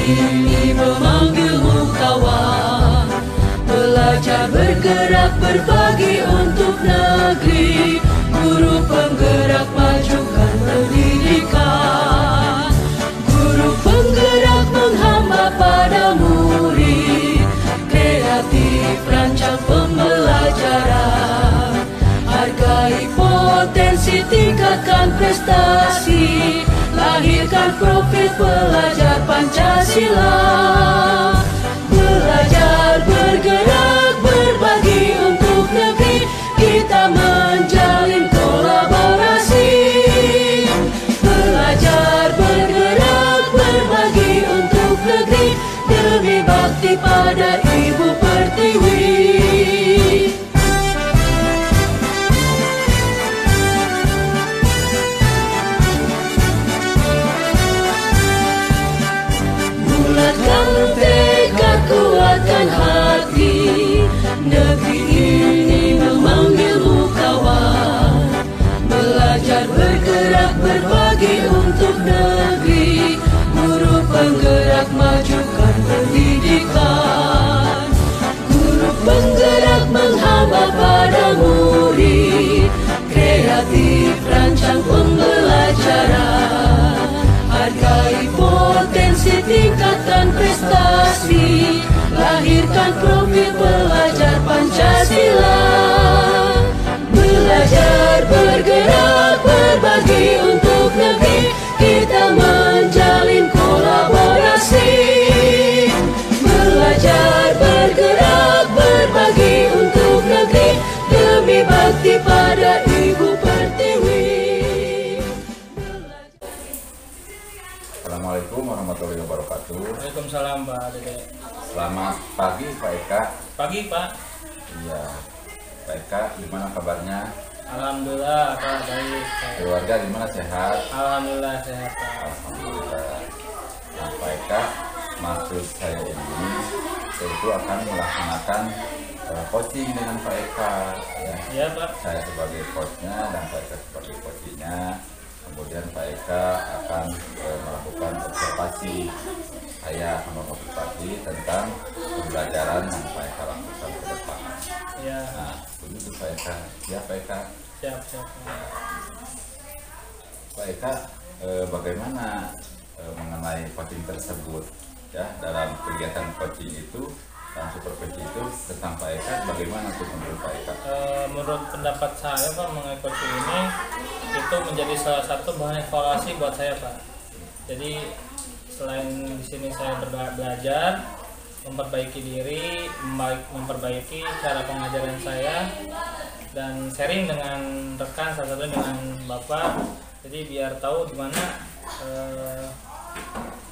ini memanggilmu kawan. Belajar bergerak berbagi untuk negeri. Guru penggerak majukan pendidikan. Guru penggerak menghamba pada murid. Kreatif rancang pembelajaran. Hargai potensi, tingkatkan prestasi. Lahirkan profil pelajar Pancasila. Belajar bergerak berbagi untuk negeri. Kita menjalin kolaborasi. Belajar bergerak berbagi untuk negeri. Demi bakti pada Ibu Pertiwi. Bulatkan tekad, kuatkan hati. Negeri ini memanggilmu kawan. Belajar bergerak berbagi untuk negeri. Guru penggerak majukan pendidikan. Guru penggerak menghamba pada murid. Kreatif rancang pembelajaran. Hargai potensi, tingkatkan prestasi. Lahirkan profil pelajar Pancasila. Belajar bergerak berbagi untuk negeri. Kita menjalin kolaborasi. Belajar bergerak berbagi untuk negeri. Demi bakti pada Ibu Pertiwi. Assalamualaikum warahmatullahi wabarakatuh. Waalaikumsalam Pak Dede. Selamat pagi Pak Eka. Pagi Pak. Iya, Pak Eka, gimana kabarnya? Alhamdulillah Pak, baik. Keluarga gimana, sehat? Alhamdulillah sehat Pak. Alhamdulillah. Nah Pak Eka, maksud saya ini tentu akan melaksanakan coaching dengan Pak Eka. Iya Pak. Saya sebagai coachnya dan Pak Eka sebagai coachingnya. Kemudian Pak Eka akan melakukan observasi. Saya akan mengobservasi tentang pembelajaran yang Pak Eka lakukan ke depan. Iya. Nah, begitu Pak Eka. Ya Pak Eka. Siap. Pak Eka, bagaimana mengenai coaching tersebut? Ya, dalam kegiatan coaching itu, dalam supervisi itu tentang Pak Eka, bagaimana tuh menurut Pak Eka? Menurut pendapat saya Pak, mengenai coaching ini itu menjadi salah satu bahan evaluasi buat saya Pak. Jadi selain di sini saya belajar, memperbaiki diri, memperbaiki cara pengajaran saya, dan sharing dengan rekan, salah satunya dengan Bapak. Jadi biar tahu gimana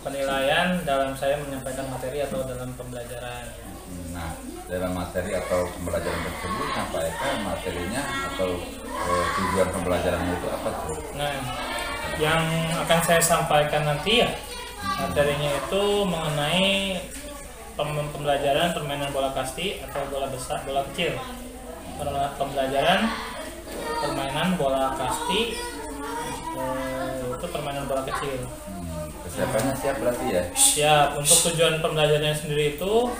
penilaian dalam saya menyampaikan materi atau dalam pembelajaran. Nah, dalam materi atau pembelajaran tersebut, nah Pak Eka, materinya atau tujuan pembelajarannya itu apa tuh? Nah, yang akan saya sampaikan nanti ya, materinya itu mengenai pembelajaran permainan bola kasti atau bola besar, bola kecil. Pembelajaran permainan bola kasti itu permainan bola kecil. Kesiapannya siap berarti ya? Siap. Untuk tujuan pembelajarannya sendiri itu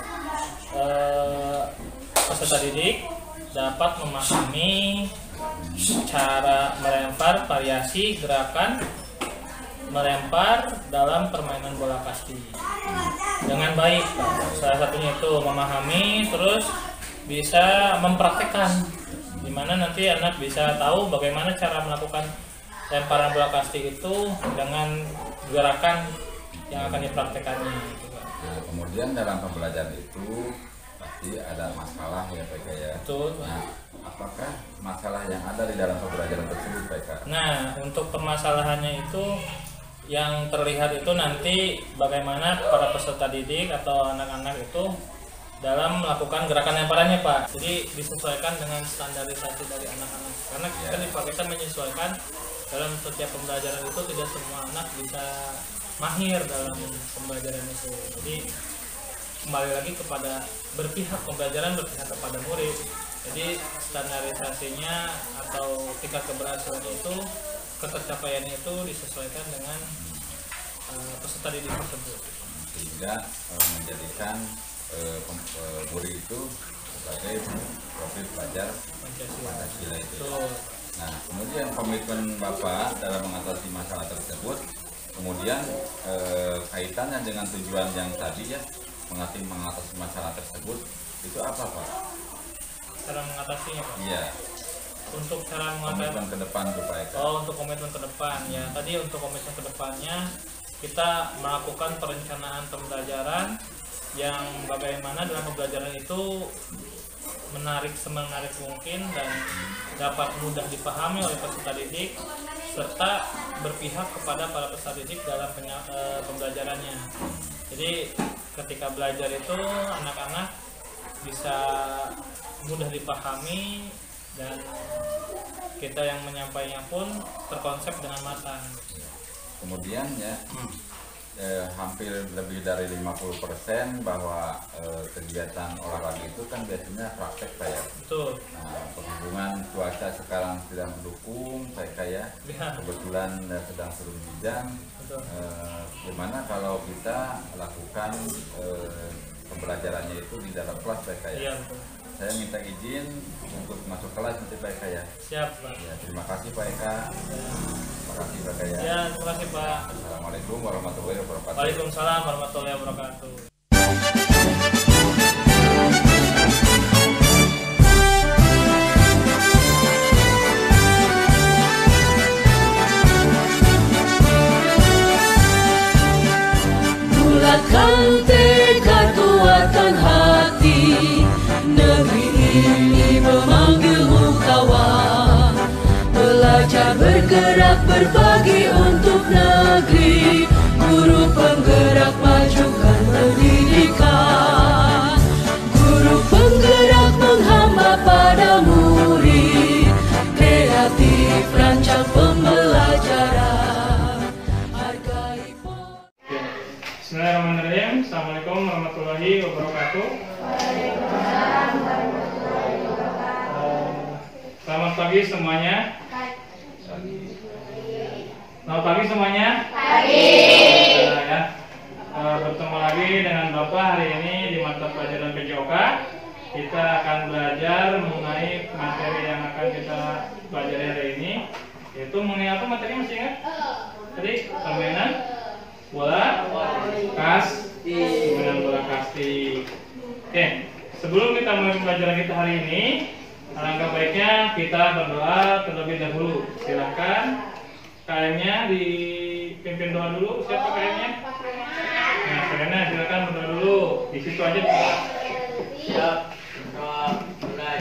peserta didik dapat memahami cara melempar, variasi gerakan melempar dalam permainan bola kasti dengan baik Pak. Salah satunya itu memahami, terus bisa mempraktekkan, dimana nanti anak bisa tahu bagaimana cara melakukan lemparan bola kasti itu dengan gerakan yang akan dipraktekannya gitu Pak. Nah, kemudian dalam pembelajaran itu pasti ada masalah ya Pak Eka ya. Betul. Nah, apakah masalah yang ada di dalam pembelajaran tersebut Pak Eka? Nah, untuk permasalahannya itu yang terlihat itu nanti bagaimana para peserta didik atau anak-anak itu dalam melakukan gerakan lemparannya Pak. Jadi disesuaikan dengan standarisasi dari anak-anak. Karena kita dipakai menyesuaikan dalam setiap pembelajaran itu, tidak semua anak bisa mahir dalam pembelajaran itu. Jadi kembali lagi kepada pembelajaran berpihak kepada murid. Jadi standarisasinya atau tingkat keberhasilan itu, ketercapaiannya itu disesuaikan dengan peserta didik tersebut. sehingga menjadikan murid itu sebagai profil pelajar Pancasila itu. Nah, kemudian komitmen Bapak dalam mengatasi masalah tersebut, kemudian kaitannya dengan tujuan yang tadi ya, mengatasi masalah tersebut, itu apa Pak? Cara mengatasinya Pak? Iya. Untuk cara mengatasi komitmen ke depan supaya untuk komitmen ke depan ya, tadi untuk komitmen ke depannya kita melakukan perencanaan pembelajaran yang bagaimana dalam pembelajaran itu semenarik mungkin dan dapat mudah dipahami oleh peserta didik serta berpihak kepada para peserta didik dalam pembelajarannya. Jadi ketika belajar itu anak-anak bisa mudah dipahami dan kita yang menyampaikannya pun terkonsep dengan matang. Kemudian ya hampir lebih dari 50% bahwa kegiatan olahraga itu kan biasanya praktek saya. Betul. Nah, perhubungan cuaca sekarang tidak mendukung saya kebetulan sedang turun hujan. Gimana kalau kita lakukan pembelajarannya itu di dalam kelas saya? Iya, betul. Saya minta izin untuk masuk kelas nanti Pak Eka ya. Siap Pak. Ya, terima kasih Pak Eka. Terima kasih Pak Eka ya. Ya, terima kasih Pak. Assalamualaikum warahmatullahi wabarakatuh. Waalaikumsalam warahmatullahi wabarakatuh. Bulatkan tekad, kuatkan hati, negeri ini memanggilmu kawan. Belajar bergerak berbagi untuk negeri, guru penggerak majukan pendidikan. Guru penggerak menghamba pada murid, kreatif rancang pembelajaran. Hargai Bismillahirrahmanirrahim. Assalamualaikum warahmatullahi wabarakatuh. Selamat pagi semuanya. Selamat pagi semuanya. Ya. Bertemu lagi dengan Bapak hari ini di mata pelajaran PJOK. Kita akan belajar mengenai materi yang akan kita pelajari hari ini, yaitu mengenai apa materi masih ingat? Tadi permainan bola kasti. Bola kasti. Oke, sebelum kita mulai pembelajaran kita hari ini, alangkah baiknya kita berdoa terlebih dahulu. Silakan KM-nya dipimpin doa dulu. Siapa KM-nya? Nah, Serena silakan berdoa dulu. Di situ aja Pak. Siap. Doa mulai.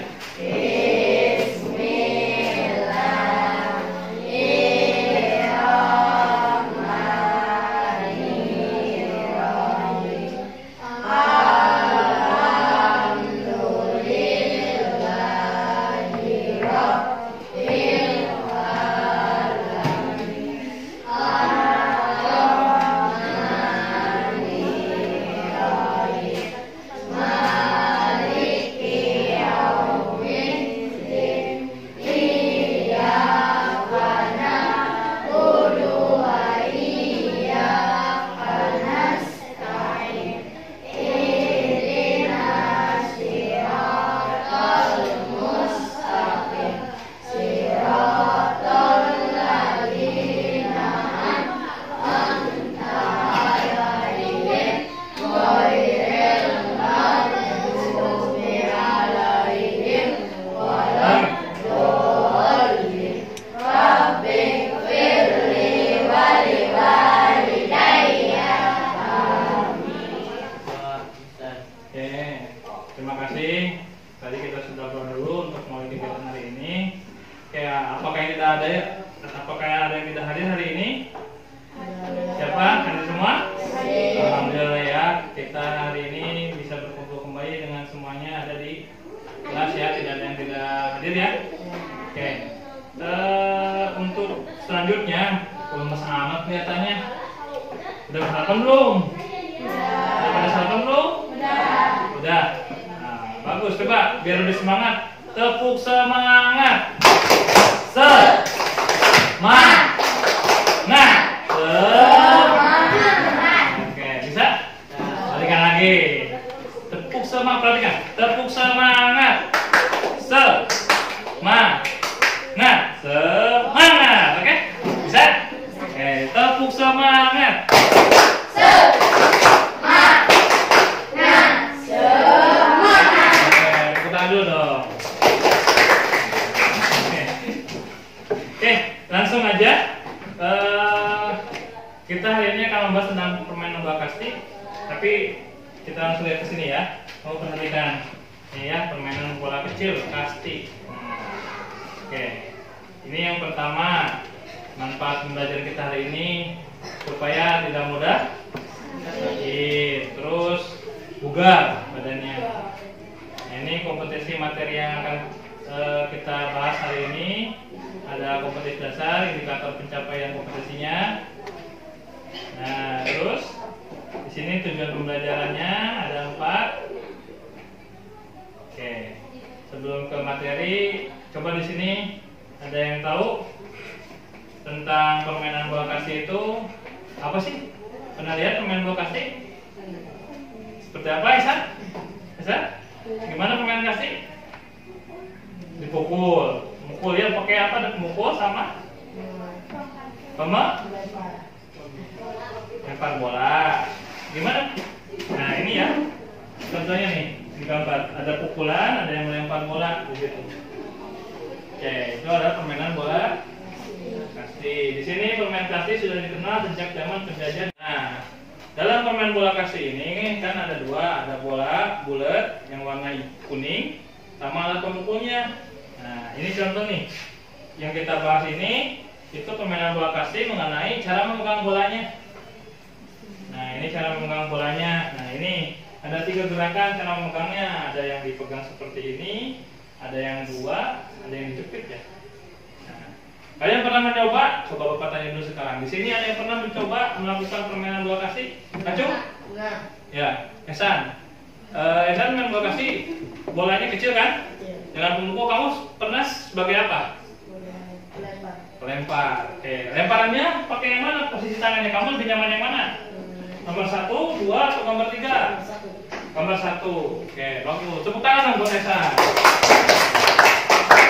Apakah ada yang tidak hadir hari ini? Siapa? Hadir semua? Alhamdulillah ya, kita hari ini bisa berkumpul kembali dengan semuanya ada di kelas ya, tidak ada yang tidak hadir ya. Oke. Untuk selanjutnya, lemes amat kelihatannya. Udah sarapan belum? Udah pada sarapan belum? Udah. Nah, bagus, coba biar lebih semangat. Tepuk semangat. Semangat. Oke, bisa? Tepuk semangat, perhatikan. Tepuk semangat. Semangat. Oke? Bisa? Oke, tepuk semangat. Tepuk tangan dulu dong. Oke, langsung aja. Kita hari ini akan membahas tentang permainan bola kasti, tapi kita langsung lihat ke sini ya. Mau perhatikan ini ya, permainan bola kecil kasti. Oke, ini yang pertama, manfaat pembelajaran kita hari ini supaya tidak mudah sakit, terus bugar badannya. Nah, ini kompetisi materi yang akan kita bahas hari ini. Ada kompetisi dasar, indikator pencapaian kompetisinya. Nah, terus di sini tujuan pembelajarannya ada 4. Oke, sebelum ke materi, coba di sini ada yang tahu tentang permainan bola kasti itu apa sih? Pernah lihat permainan bola kasti? Seperti apa, Isan? Isan? Gimana permainan kasti? Dipukul. Mukul ya pakai apa? Mukul sama lempar bola. Gimana? Nah, ini ya. Contohnya nih, di gambar ada pukulan, ada yang melempar bola begitu. Oke, itu ada permainan bola kasti. Di sini permainan kasti sudah dikenal sejak zaman penjajahan. Nah, dalam permainan bola kasti ini kan ada dua, ada bola bulat yang warna kuning sama alat pemukulnya. Nah, ini contoh nih. Yang kita bahas ini itu permainan bola kasti mengenai cara memegang bolanya. Nah, ini cara memegang bolanya. Nah, ini ada 3 gerakan cara memegangnya. Ada yang dipegang seperti ini, ada yang 2, ada yang dijepit ya. Nah, kalian pernah mencoba? Coba Bapak tanya dulu sekarang. Di sini ada yang pernah mencoba melakukan permainan bola kasti? Acung? Enggak. Ya, Esan. Esan main bola kasti, bolanya kecil kan? Dengan pemukul kamu pernah sebagai apa? Pelempar. Pelempar. Oke, lemparannya pakai yang mana? Posisi tangannya kamu lebih nyaman yang mana? Nomor 1, 2, atau nomor 3? Nomor 1. Oke, bagus. Tepuk tangan dong buat Esa.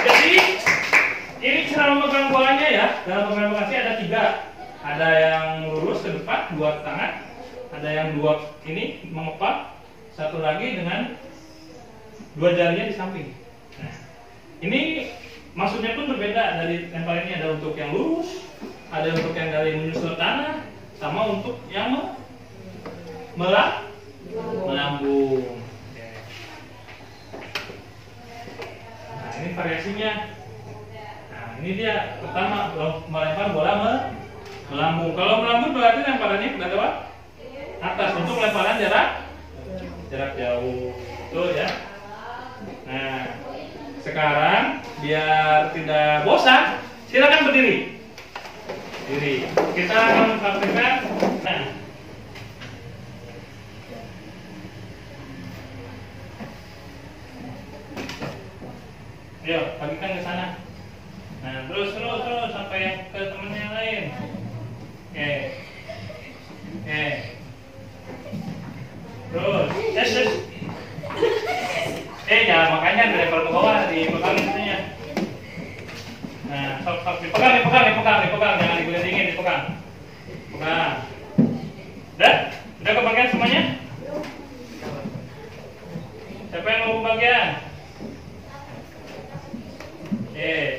Jadi ini cara memegang bolanya ya. Dalam permainan bola kasti ada 3. Ada yang lurus ke depan, 2 tangan. Ada yang 2 ini mengepal. 1 lagi dengan 2 jarinya di samping. Nah, ini maksudnya pun berbeda. Dari lempar ini ada untuk yang lurus, ada untuk yang dari menyusul tanah, sama untuk yang melambung. Nah, ini variasinya. Nah, ini dia pertama melempar bola melambung. Kalau melambung berarti lemparannya ke atas untuk lemparan jarak jauh. Betul ya. Nah, sekarang biar tidak bosan, silakan berdiri. Kita akan mempraktikkan. Nah, yuk, bagikan ke sana. Nah, terus sampai ke temennya yang lain. Oke. Terus. Jangan makanya dilempar ke bawah, dipegang itunya. Nah, stop, dipegang, jangan digulingin, dipegang. Pegang. Udah kebagian semuanya? Siapa yang mau kebagian?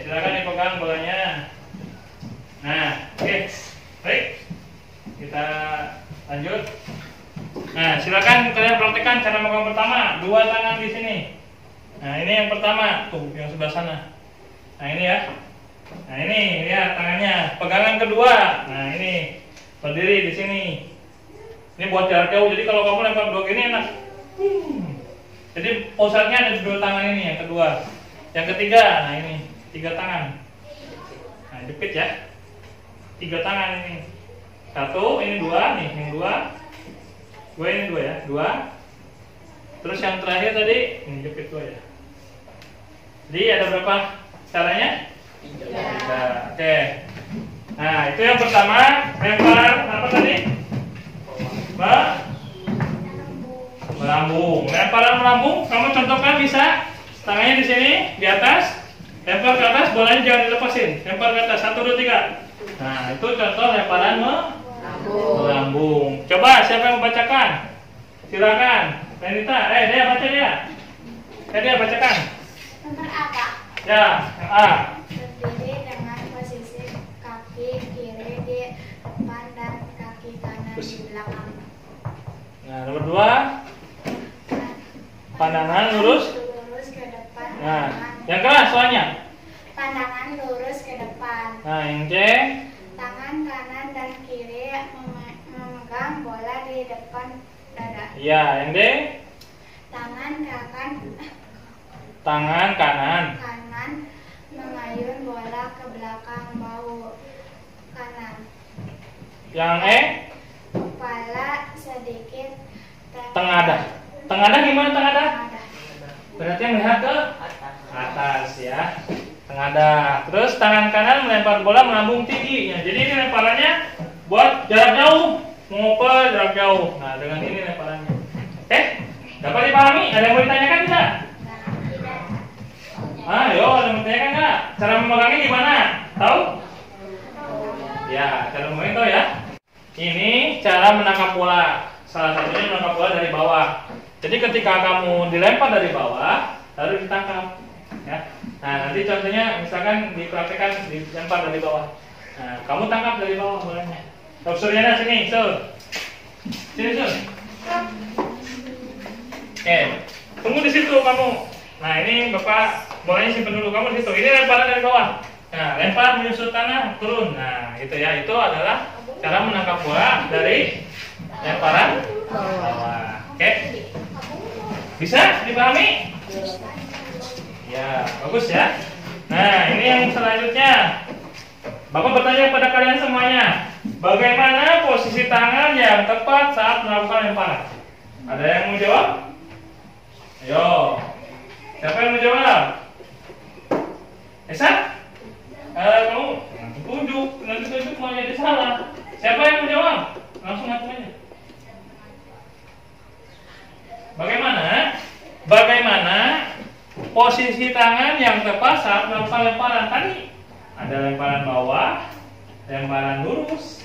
Silakan dipegang bolanya. Nah, baik. Kita lanjut. Nah, silakan kalian praktekkan cara memegang pertama. 2 tangan di sini. Nah, ini yang pertama, tuh yang sebelah sana. Nah, ini ya. Nah, ini lihat tangannya. Pegangan kedua. Nah, ini berdiri di sini. Ini buat jarak jauh. Jadi kalau kamu lempar 2 gini enak. Jadi pusatnya ada di 2 tangan ini yang kedua. Yang ketiga, nah ini 3 tangan. Nah, jepit ya. 3 tangan ini. 1, ini 2 nih, yang 2. Ini 2 ya, 2. Terus yang terakhir tadi, ini jepit 2 ya. Jadi ada berapa caranya? 3. Oke. Nah, itu yang pertama, lempar apa tadi? melambung. Lemparan melambung, kamu contohkan bisa. Tangannya di sini, di atas. Lempar ke atas, bolanya jangan dilepasin. Lempar ke atas, 1, 2, 3. Nah, itu contoh lemparan melambung. Coba, siapa yang membacakan? Silakan. Renita, dia baca dia. Dia bacakan. Nomor A, Pak. Ya, yang A. Berdiri dengan posisi kaki kiri di depan dan kaki kanan di belakang. Nah, nomor 2. Pandangan lurus. Lurus ke depan. Nah, yang keras soalnya. Pandangan lurus ke depan. Nah, yang C. Tangan kanan dan kiri memegang bola di depan dada. Iya, yang D. Tangan kanan. mengayun bola ke belakang bahu kanan. Yang E. Kepala sedikit Tengadah. Tengadah gimana tengadah? tengadah. Berarti yang melihat ke atas ya. Tengadah. Terus tangan kanan melempar bola melambung tinggi. Ya, jadi ini lemparannya buat jarak jauh, mengumpul jarak jauh. Nah, dengan ini lemparannya. Oke? Dapat dipahami? Ada yang mau ditanyakan tidak? Ayo, ada yang mau ditanyakan nggak? Cara memegangnya gimana? Tahu? Ya, cara memegangnya tahu ya. Ini cara menangkap bola. Salah satunya menangkap bola dari bawah. Jadi ketika kamu dilempar dari bawah, harus ditangkap. Ya. Nah, nanti contohnya misalkan dipraktekkan dilempar dari bawah. Nah, kamu tangkap dari bawah bolanya. Suryana sini, Sur. Sini, Sur. Oke, tunggu di situ kamu. Nah, ini Bapak bolanya simpen dulu. Kamu di situ. Ini lemparan dari bawah. Nah, lempar menyusut tanah, turun. Nah, itu ya. Itu adalah cara menangkap bola dari lemparan bawah. Oke. Bisa dipahami? Ya, bagus ya. Nah, ini yang selanjutnya. Bapak bertanya kepada kalian semuanya, bagaimana posisi tangan yang tepat saat melakukan lemparan? Ada yang mau jawab? Ayo. Siapa yang mau jawab? Esa? Kamu tunjuk, nanti tunjuk mau jadi salah. Siapa yang mau jawab? Langsung ngaku aja. Bagaimana posisi tangan yang tepat saat melakukan lemparan tadi? Ada lemparan bawah, lemparan lurus,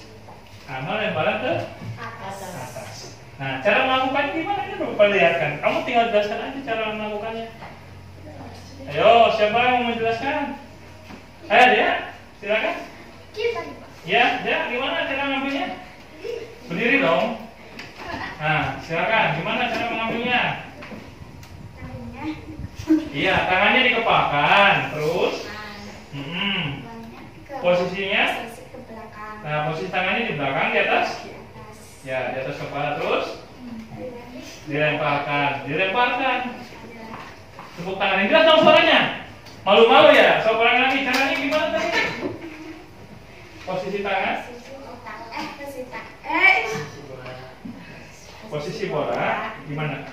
sama lemparan ke atas. Nah, cara melakukannya gimana? Ini Bapak perlihatkan. Kamu tinggal jelaskan aja cara melakukannya. Ayo, siapa yang mau menjelaskan? Ayo dia, silakan. Ya, dia gimana cara mengambilnya? Berdiri dong. Nah, silakan. Gimana cara mengambilnya? Iya, tangannya dikepalkan, terus posisinya. Ke belakang. Nah, posisi tangannya di belakang, di atas. Ya, di atas kepala, terus dilemparkan. Tepuk tangan. Jelas dong suaranya. Malu-malu ya. So, ulangi lagi. Caranya gimana tadi? Posisi tangan. Posisi bola gimana?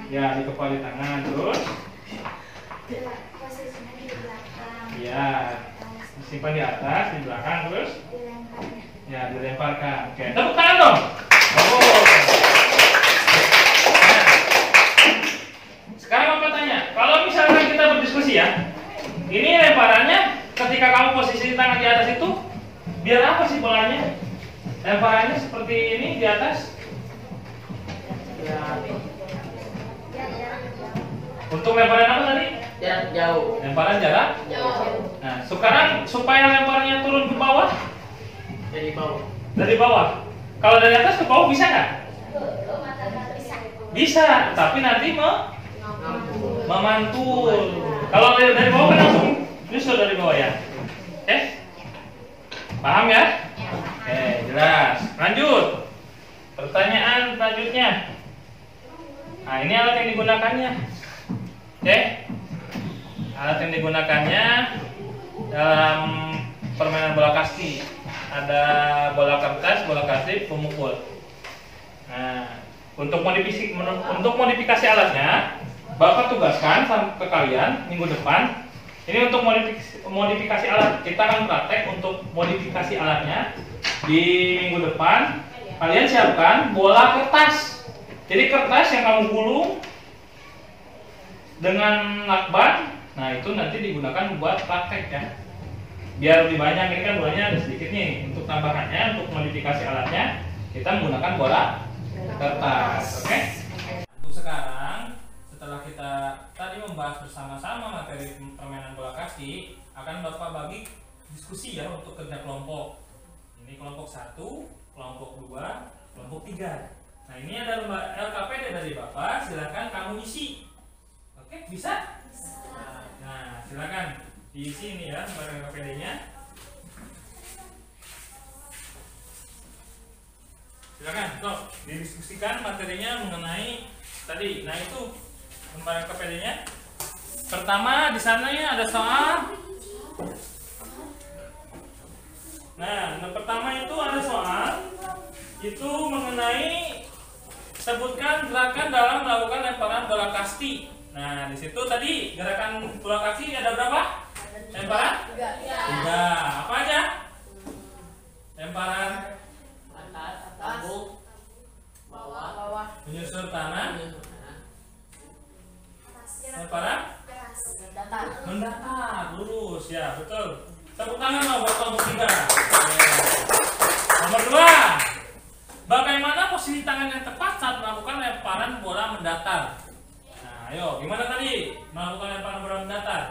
Ya, dikepali tangan, terus. Posisinya di belakang. Ya, disimpan di atas, di belakang, terus. Dilemparnya. Ya, dilemparkan. Oke, tepuk tangan dong. Oh. Nah, sekarang Bapak tanya, kalau misalkan kita berdiskusi ya, ini lemparannya ketika kamu posisi tangan di atas itu, biar apa sih bolanya? Lemparannya seperti ini di atas. Untuk lemparan apa tadi? Jarak jauh. Lemparan jarak Jauh. Nah, sekarang supaya lemparnya turun ke bawah, Dari bawah. dari bawah. Kalau dari atas ke bawah bisa nggak? Bisa, tapi nanti memantul. Kalau dari bawah kan langsung nyusul dari bawah ya. Paham ya? Oke, jelas. Lanjut. Pertanyaan selanjutnya. Nah, ini alat yang digunakannya. Oke. Alat yang digunakannya dalam permainan bola kasti. Ada bola kertas, bola kasti, pemukul. Nah, untuk modifikasi alatnya, Bapak tugaskan ke kalian minggu depan. Ini untuk modifikasi alat. Kita akan praktek untuk modifikasi alatnya di minggu depan. Kalian siapkan bola kertas. Jadi kertas yang kamu gulung dengan lakban, nah itu nanti digunakan buat praktek ya. Biar lebih banyak, ini kan bolanya ada sedikit nih. Untuk tambahannya, untuk modifikasi alatnya, kita menggunakan bola kertas. Oke? Untuk sekarang, setelah kita tadi membahas bersama-sama materi permainan bola kaki, akan Bapak bagi diskusi ya untuk kerja kelompok. Ini kelompok 1, kelompok 2, kelompok 3. Nah ini ada LKPD dari Bapak, silakan kamu isi. Oke, bisa? Nah, silakan diisi ini ya barang LKPD-nya. Silakan, kok didiskusikan materinya mengenai tadi. Nah itu lembar LKPD-nya. Pertama di sana ya ada soal. Nah, pertama itu ada soal itu mengenai sebutkan gerakan dalam melakukan lemparan bola kasti. Nah, di situ tadi gerakan bola kasti ada berapa? Lemparan? 3. Apa aja? Lemparan Atas, tabung, bawah, menyusur tanah. Lemparan? Mendatar, lurus ya, betul. Tepuk tangan mau buat kelompok 3. Nomor 2. Bagaimana posisi tangan yang tepat saat melakukan lemparan bola mendatar? Nah, ayo, gimana tadi melakukan lemparan bola mendatar?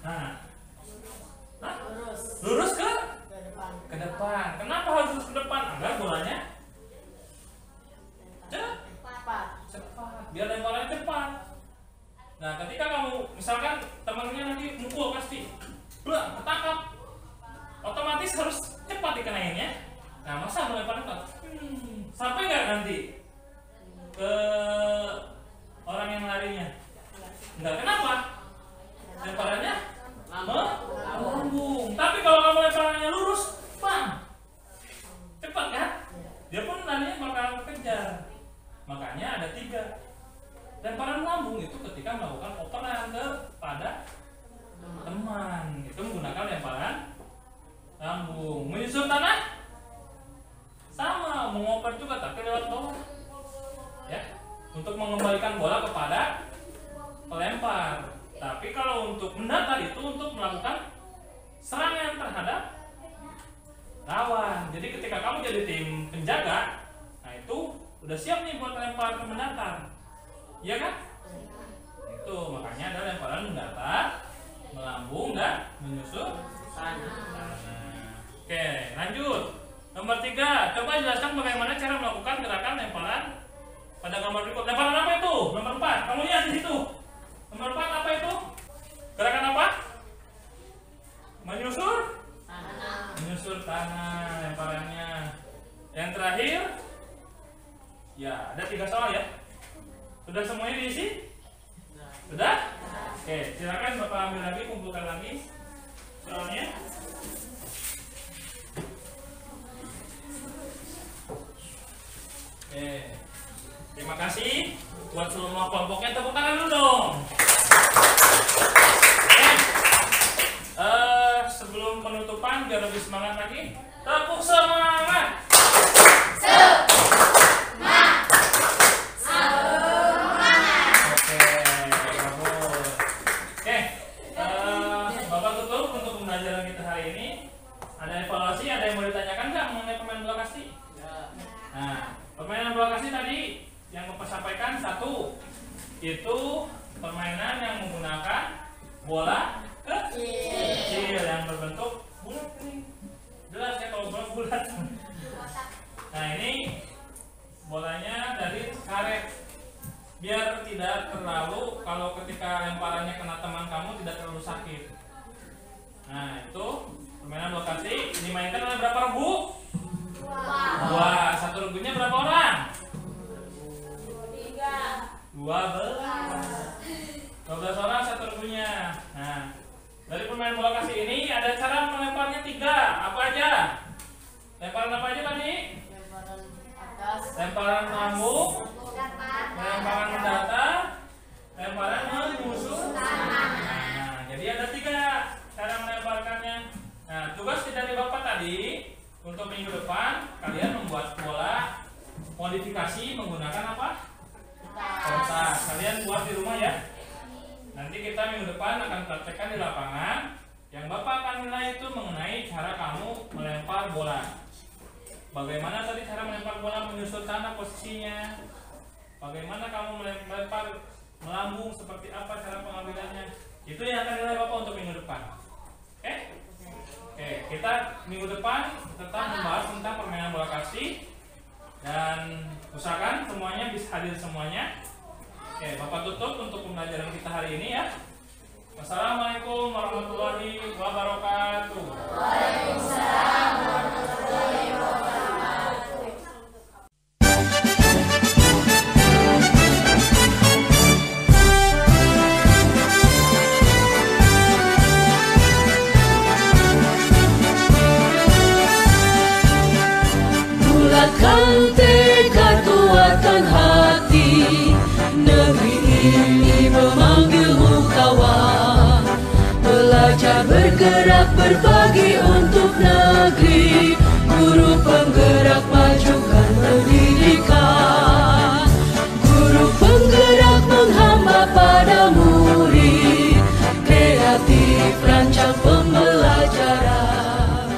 Nah, lurus ke depan. Kenapa harus lurus ke depan? Agar bolanya cepat. Biar lemparannya cepat. Nah, ketika kamu misalkan temannya nanti mukul pasti, ketangkap, otomatis harus cepat dikenainnya. Nah, masa melemparnya sampai nggak nanti ke orang yang larinya? Enggak, kenapa? Lemparannya melambung. Tapi kalau kamu lemparannya lurus, cepat kan? Dia pun larinya bakal kejar. Makanya ada 3. Lemparan lambung itu ketika melakukan operan kepada teman, itu menggunakan lemparan lambung. Menyusur tanah sama, mengoper juga tapi lewat bawah ya, untuk mengembalikan bola kepada pelempar. Tapi kalau untuk mendatar itu untuk melakukan serangan terhadap lawan. Jadi ketika kamu jadi tim penjaga, nah itu udah siap nih buat lempar ke mendatar. Iya kan? Itu makanya ada lemparan mendatar, melambung dan menyusur tanah. Oke, lanjut. Nomor 3, coba jelaskan bagaimana cara melakukan gerakan lemparan pada gambar berikut. Lemparan apa itu? Nomor 4. Kamu lihat di situ. Nomor 4 apa itu? Gerakan apa? Menyusur tanah. Menyusur tanah lemparannya. Yang terakhir, ya ada 3 soal ya. Sudah semuanya diisi? Sudah? Oke, silakan Bapak ambil lagi, kumpulkan lagi soalnya. Oke, terima kasih buat semua kelompoknya, tepuk tangan dulu dong. Sebelum penutupan biar lebih semangat lagi, tepuk semangat. Itu permainan yang menggunakan bola kecil yang berbentuk bulat nih. Jelas ya kalau bola bulat. Nah ini bolanya dari karet, biar tidak terlalu, kalau ketika lemparannya kena teman kamu tidak terlalu sakit. Nah itu permainan bola kaki dimainkan oleh berapa regu? 2. 1 regunya berapa orang? 12 orang 1 regunya. Nah, dari permainan bola kaki ini ada cara melemparnya 3. Apa aja? Lemparan apa aja tadi? lemparan atas, Lemparan lambung, lemparan mendatar, lemparan menyusur tanah. Nah, jadi ada 3 cara melemparkannya. Nah, tugas dari Bapak tadi untuk minggu depan kalian membuat bola modifikasi menggunakan apa? Kertas. Kalian buat di rumah ya. Nanti kita minggu depan akan praktekkan di lapangan. Yang Bapak akan nilai itu mengenai cara kamu melempar bola. Bagaimana tadi cara melempar bola menyusul tanah posisinya? Bagaimana kamu melempar melambung, seperti apa cara pengambilannya? Itu yang akan nilai Bapak untuk minggu depan. Oke? Oke, kita minggu depan tetap membahas tentang permainan bola kasti. Dan usahakan semuanya bisa hadir semuanya. Oke, Bapak tutup untuk pembelajaran kita hari ini ya. Wassalamualaikum warahmatullahi wabarakatuh. Waalaikumsalam warahmatullahi wabarakatuh. Bulatkan tekad, kuatkan hati. Negeri ini memanggilmu kawan. Belajar bergerak berbagi untuk negeri. Guru penggerak majukan pendidikan. Guru penggerak menghamba pada murid. Kreatif rancang pembelajaran.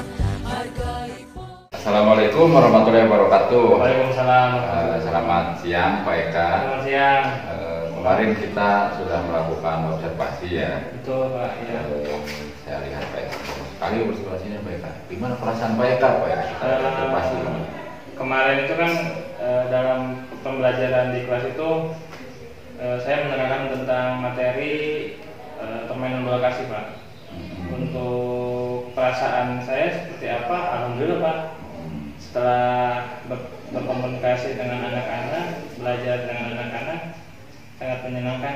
Hargai. Assalamualaikum warahmatullahi wabarakatuh. Waalaikumsalam. Selamat siang Pak Eka. Selamat siang. Kemarin kita sudah melakukan observasi ya. Betul Pak. Ya. Saya lihat Pak Eka sekali observasinya Pak Eka. Gimana perasaan Pak Eka Pak Eka kita observasi? Kemarin itu kan dalam pembelajaran di kelas itu saya menerangkan tentang materi permainan bola kasti Pak. Untuk perasaan saya seperti apa? Alhamdulillah Pak. Setelah berkomunikasi dengan anak-anak, belajar dengan anak-anak, sangat menyenangkan.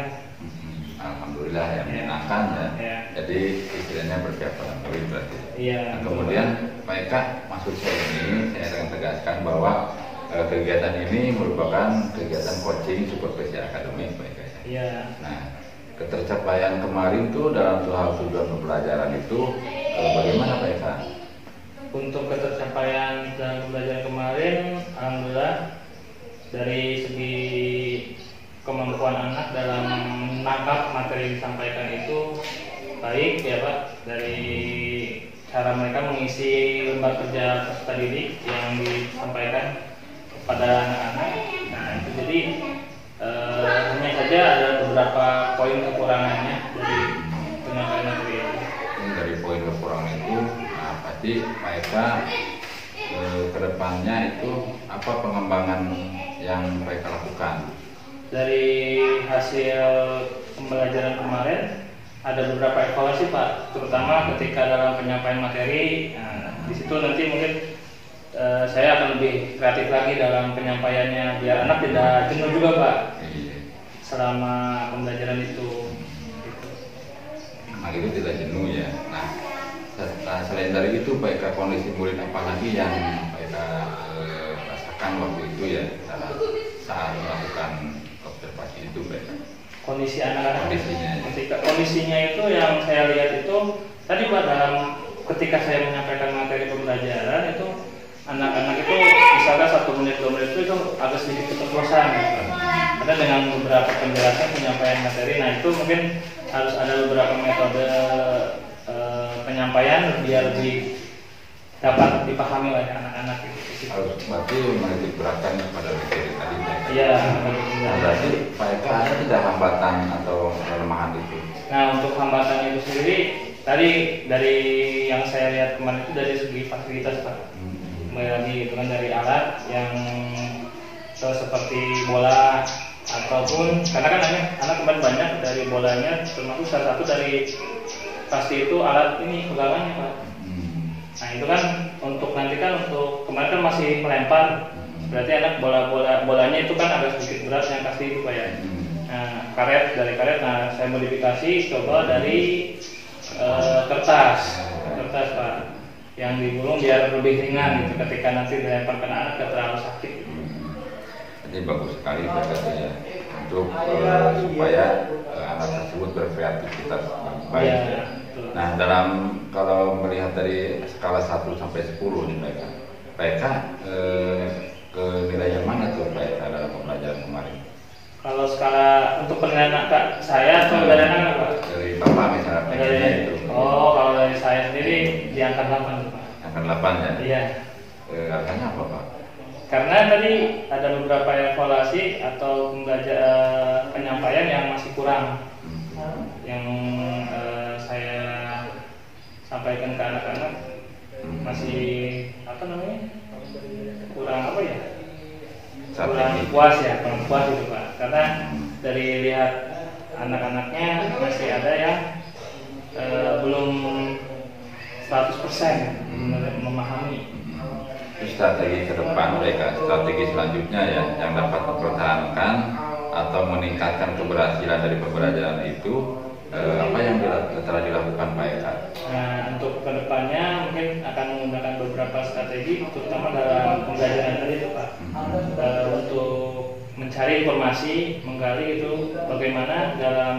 Alhamdulillah ya, menyenangkan ya. Ya. Jadi istilahnya berpihak pada murid berarti. Iya. Nah, kemudian Pak Eka, maksud saya ini saya akan tegaskan bahwa kegiatan ini merupakan kegiatan coaching supervisi akademik Pak Eka. Iya. Nah, ketercapaian kemarin tuh dalam soal tujuan pembelajaran itu bagaimana Pak Eka? Untuk ketercapaian dalam pembelajaran kemarin, alhamdulillah dari segi kemampuan anak dalam menangkap materi yang disampaikan itu baik ya Pak. Dari cara mereka mengisi lembar kerja peserta didik yang disampaikan kepada anak-anak. Nah itu jadi hanya saja ada beberapa poin kekurangannya dari penyampaian materi itu. Dari poin kekurangan itu, nah pasti Pak Eka kedepannya itu apa pengembangan yang Pak Eka lakukan? Dari hasil pembelajaran kemarin ada beberapa evaluasi Pak, terutama ketika dalam penyampaian materi. Nah, di situ nanti mungkin saya akan lebih kreatif lagi dalam penyampaiannya biar anak tidak jenuh juga Pak selama pembelajaran itu. Nah itu tidak jenuh ya. Nah selain dari itu Pak Eka, kondisi murid apa lagi yang Pak Eka rasakan waktu itu ya saat melakukan observasi itu Pak Eka? Kondisi anak-anak Kondisinya. Kondisinya itu yang saya lihat itu tadi Pak, dalam ketika saya menyampaikan materi pembelajaran itu anak-anak itu misalkan 1 menit 2 menit itu agak sedikit keceplosan gitu. Karena dengan beberapa penjelasan penyampaian materi, nah itu mungkin harus ada beberapa metode penyampaian biar lebih dapat dipahami oleh anak-anak gitu. Harus berarti menitik beratkan kepada materi tadi. Iya. Berarti Pak Eka ada tidak hambatan atau kelemahan itu? Nah untuk hambatan itu sendiri tadi dari yang saya lihat kemarin itu dari segi fasilitas Pak. Kembali lagi itu kan dari alat yang seperti bola ataupun karena kan anak kemarin banyak dari bolanya, termasuk salah satu dari pasti itu alat ini pegangannya Pak. Nah itu kan untuk nanti kan untuk kemarin kan masih melempar, berarti anak bolanya itu kan agak sedikit berat yang pasti itu Pak ya. Nah dari karet, nah saya modifikasi coba dari kertas Pak yang digulung biar lebih ringan gitu ketika nanti dilempar ke anak tidak terlalu sakit. Jadi bagus sekali berarti ya untuk supaya anak tersebut berkreativitas baik. Ya, nah kalau melihat dari skala 1 sampai 10 nih Pak Eka ke nilai yang mana tuh Kalau skala untuk penilaian saya atau dari anak Pak? Dari Bapak misalnya pengennya itu. Oh, kalau dari saya sendiri di angka 8 Pak. Angka 8 ya? Iya. Angkanya apa Pak? Karena tadi ada beberapa evaluasi atau penyampaian yang masih kurang. Yang saya sampaikan ke anak-anak masih kurang apa ya? Kurang puas itu Pak. Karena dari lihat anak-anaknya masih ada yang belum 100% memahami. Strategi ke depan mereka, strategi selanjutnya ya yang dapat mempertahankan atau meningkatkan keberhasilan dari pembelajaran itu, apa yang telah dilakukan Pak Eka? Nah, untuk kedepannya mungkin akan menggunakan beberapa strategi, terutama dalam pembelajaran tadi itu Pak. Untuk mencari informasi, menggali itu bagaimana dalam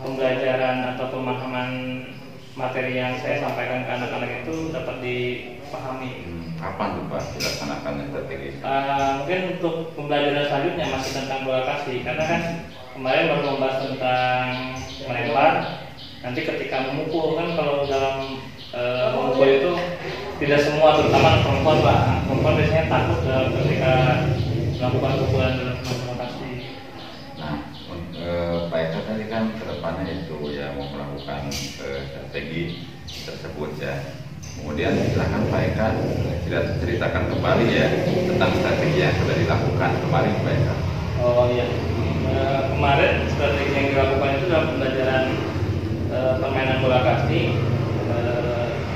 pembelajaran atau pemahaman materi yang saya sampaikan ke anak-anak itu dapat dipahami. Kapan tuh Pak dilaksanakan strategi? Mungkin untuk pembelajaran selanjutnya masih tentang bola kasih, karena kan kemarin baru membahas tentang melempar. Nanti ketika memukul kan kalau dalam memukul itu tidak semua, terutama perempuan Pak. Perempuan biasanya takut ketika melakukan pukulan dalam bola kasih. Nah, Pak Eka tadi kan kedepannya itu ya mau melakukan strategi tersebut ya. Kemudian silakan Pak Eka ceritakan kembali ya tentang strategi yang sudah dilakukan kemarin Pak Eka. Oh iya, kemarin strategi yang dilakukan itu dalam pembelajaran permainan bola kasti,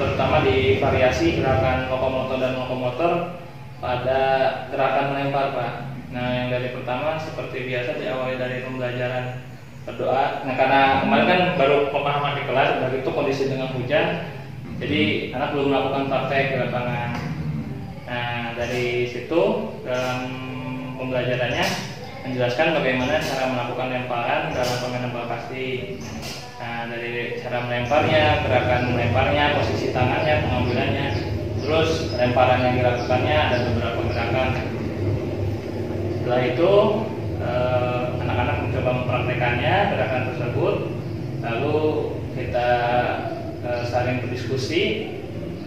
terutama di variasi gerakan lokomotor dan lokomotor pada gerakan melempar Pak. Nah yang dari pertama seperti biasa diawali dari pembelajaran berdoa. Nah karena kemarin kan baru pemahaman di kelas, dari itu kondisi dengan hujan. Jadi anak belum melakukan praktek di lapangan. Nah dari situ dalam pembelajarannya menjelaskan bagaimana cara melakukan lemparan dalam permainan bola kasti. Nah dari cara melemparnya, gerakan melemparnya, posisi tangannya, pengambilannya, terus lemparan yang dilakukannya ada beberapa gerakan. Setelah itu anak-anak mencoba mempraktekannya gerakan tersebut, lalu kita saling berdiskusi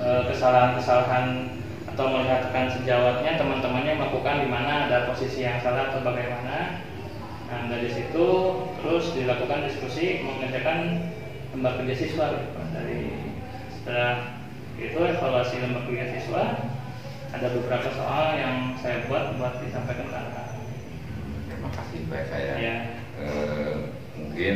kesalahan-kesalahan atau melihatkan sejawatnya teman-temannya melakukan di mana ada posisi yang salah atau bagaimana. Nah dari situ terus dilakukan diskusi mengerjakan lembar kerja siswa gitu. Dari setelah itu evaluasi lembar kerja siswa ada beberapa soal yang saya buat disampaikan ke anak-anak. Terima kasih Pak Eka ya. Ya. Mungkin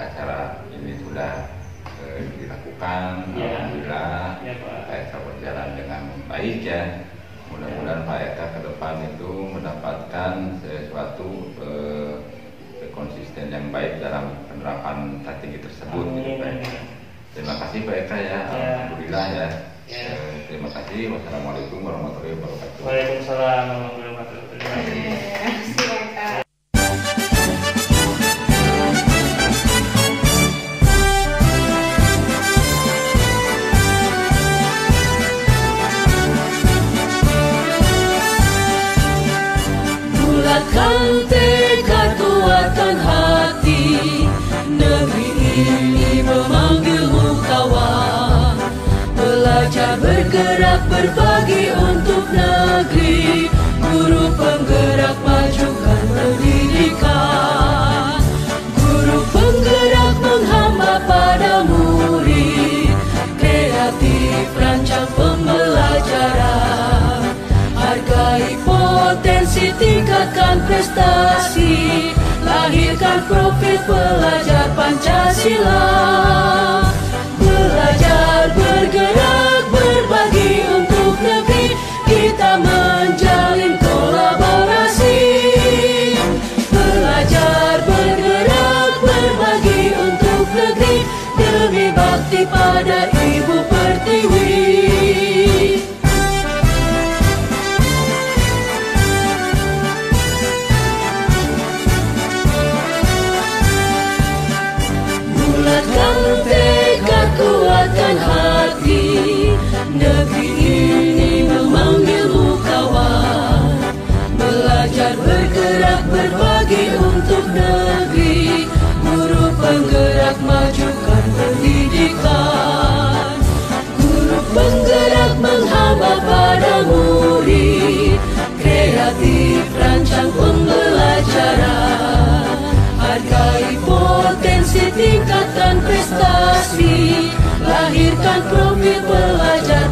acara ini sudah dilakukan, ya. Alhamdulillah Ya, Pak. Pak Eka berjalan dengan baik ya. Mudah-mudahan Pak Eka ke depan itu mendapatkan sesuatu konsisten yang baik dalam penerapan strategi tersebut gitu Pak Eka. Terima kasih Pak Eka ya, Alhamdulillah ya. Terima kasih. Wassalamualaikum warahmatullahi wabarakatuh. Waalaikumsalam warahmatullahi wabarakatuh. Terima kasih. Bulatkan tekad, kuatkan hati, negeri ini memanggilmu kawan. Belajar bergerak berbagi untuk negeri, guru penggerak majukan pendidikan. Guru penggerak menghamba pada murid, kreatif rancang pembelajaran. Hargai potensi, tingkatkan prestasi, lahirkan profil pelajar Pancasila. Belajar bergerak berbagi untuk negeri, kita menjalin kolaborasi. Belajar bergerak berbagi untuk negeri, demi bakti pada Ibu Pertiwi. Bulatkan penggerak berbagi untuk negeri, guru penggerak majukan pendidikan, guru penggerak menghamba pada murid, kreatif rancang pembelajaran, hargai potensi tingkatan prestasi, lahirkan profil pelajar